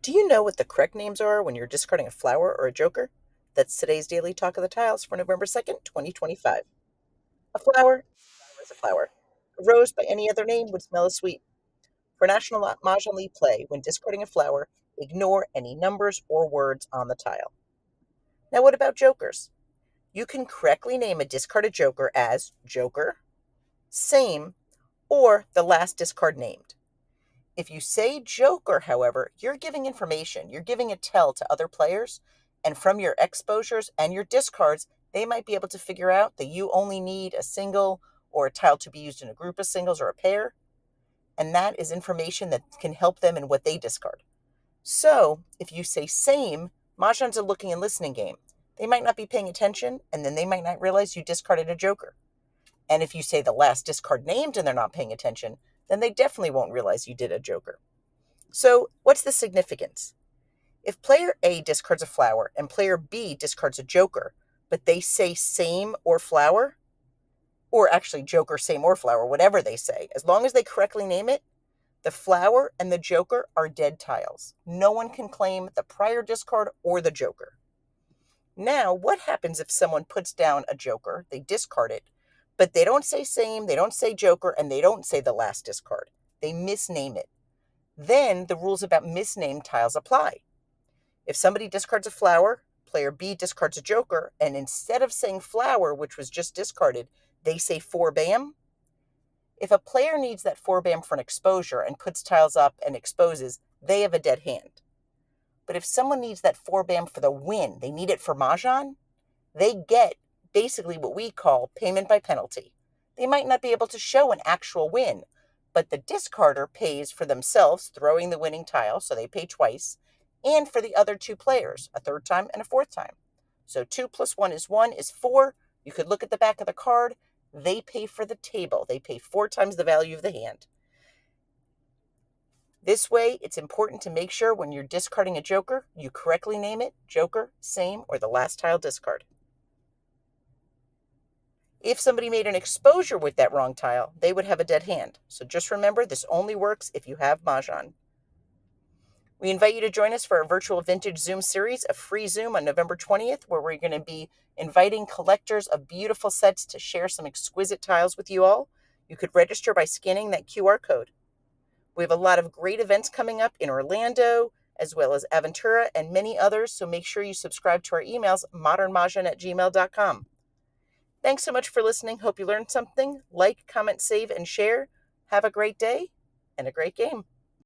Do you know what the correct names are when you're discarding a flower or a joker? That's today's Daily Talk of the Tiles for November 2nd, 2025. A flower is a flower. A rose by any other name would smell as sweet. For National Mahjong play, when discarding a flower, ignore any numbers or words on the tile. Now, what about jokers? You can correctly name a discarded joker as Joker, Same, or the last discard named. If you say Joker, however, you're giving information, you're giving a tell to other players, and from your exposures and your discards, they might be able to figure out that you only need a single or a tile to be used in a group of singles or a pair, and that is information that can help them in what they discard. So, if you say Same, Mahjong's a looking and listening game. They might not be paying attention, and then they might not realize you discarded a Joker. And if you say the last discard named and they're not paying attention, then they definitely won't realize you did a Joker. So, what's the significance? If player A discards a flower and player B discards a joker, but they say same or flower, or actually joker, same or flower, whatever they say, as long as they correctly name it, the flower and the joker are dead tiles. No one can claim the prior discard or the joker. Now, what happens if someone puts down a joker, they discard it, but they don't say same, they don't say joker, and they don't say the last discard? They misname it. Then the rules about misnamed tiles apply. If somebody discards a flower, player B discards a joker, and instead of saying flower, which was just discarded, they say four bam. If a player needs that four bam for an exposure and puts tiles up and exposes, they have a dead hand. But if someone needs that four bam for the win, they need it for Mahjong, they get basically what we call payment by penalty. They might not be able to show an actual win, but the discarder pays for themselves throwing the winning tile, so they pay twice, and for the other two players, a third time and a fourth time. So 2 plus 1 is 4. You could look at the back of the card. They pay for the table. They pay 4 times the value of the hand. This way, it's important to make sure when you're discarding a joker, you correctly name it Joker, Same, or the last tile discard. If somebody made an exposure with that wrong tile, they would have a dead hand. So just remember, this only works if you have Mahjong. We invite you to join us for our virtual vintage Zoom series, a free Zoom on November 20th, where we're going to be inviting collectors of beautiful sets to share some exquisite tiles with you all. You could register by scanning that QR code. We have a lot of great events coming up in Orlando, as well as Aventura and many others, so make sure you subscribe to our emails, modernmahjong@gmail.com. Thanks so much for listening. Hope you learned something. Like, comment, save, and share. Have a great day and a great game.